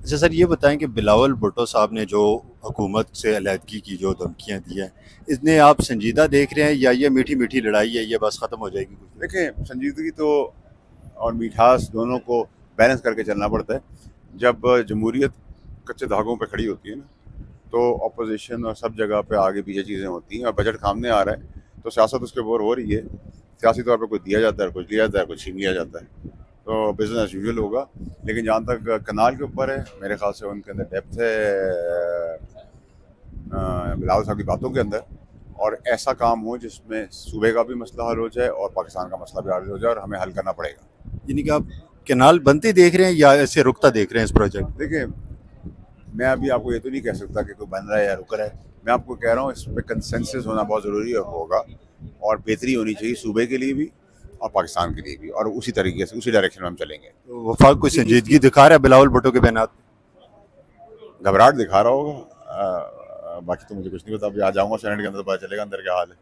अच्छा सर, ये बताएं कि बिलावल भुट्टो साहब ने जो हुकूमत से अलहदगी की जो धमकियां दी हैं, इन्हें आप संजीदा देख रहे हैं या ये मीठी मीठी लड़ाई है, ये बस ख़त्म हो जाएगी कुछ दिन? देखें, संजीदगी तो और मिठास दोनों को बैलेंस करके चलना पड़ता है। जब जमहूरियत कच्चे धागों पे खड़ी होती है ना, तो अपोजिशन और सब जगह पे आगे पीछे चीज़ें होती हैं, और बजट सामने आ रहा है तो सियासत उसके ऊपर हो रही है। सियासी तौर पे कुछ दिया जाता है, कुछ लिया जाता है, कुछ छीन लिया जाता है, तो बिजनेस एज यूजुअल होगा। लेकिन जहाँ तक कनाल के ऊपर है, मेरे ख्याल से उनके अंदर डेप्थ है बिलावल साहब की बातों के अंदर। और ऐसा काम हो जिसमें सूबे का भी मसला हल हो जाए और पाकिस्तान का मसला भी हल हो जाए, और हमें हल करना पड़ेगा। यानी कि आप कैनाल बनते देख रहे हैं या ऐसे रुकता देख रहे हैं इस प्रोजेक्ट? देखिए, मैं अभी आपको ये तो नहीं कह सकता कि कोई बन रहा है या रुक रहा है। मैं आपको कह रहा हूँ इस पर कंसेंसस होना बहुत ज़रूरी होगा, और बेहतरी होनी चाहिए सूबे के लिए भी और पाकिस्तान के लिए भी, और उसी तरीके से उसी डायरेक्शन में हम चलेंगे। तो वफाक कोई संजीदगी दिखा रहा है बिलावल भुट्टो के बयान? घबराहट दिखा रहा होगा, बाकी तो मुझे कुछ नहीं पता। अभी आ जाऊँगा सेनेट के अंदर तो पता चलेगा अंदर क्या हाल है।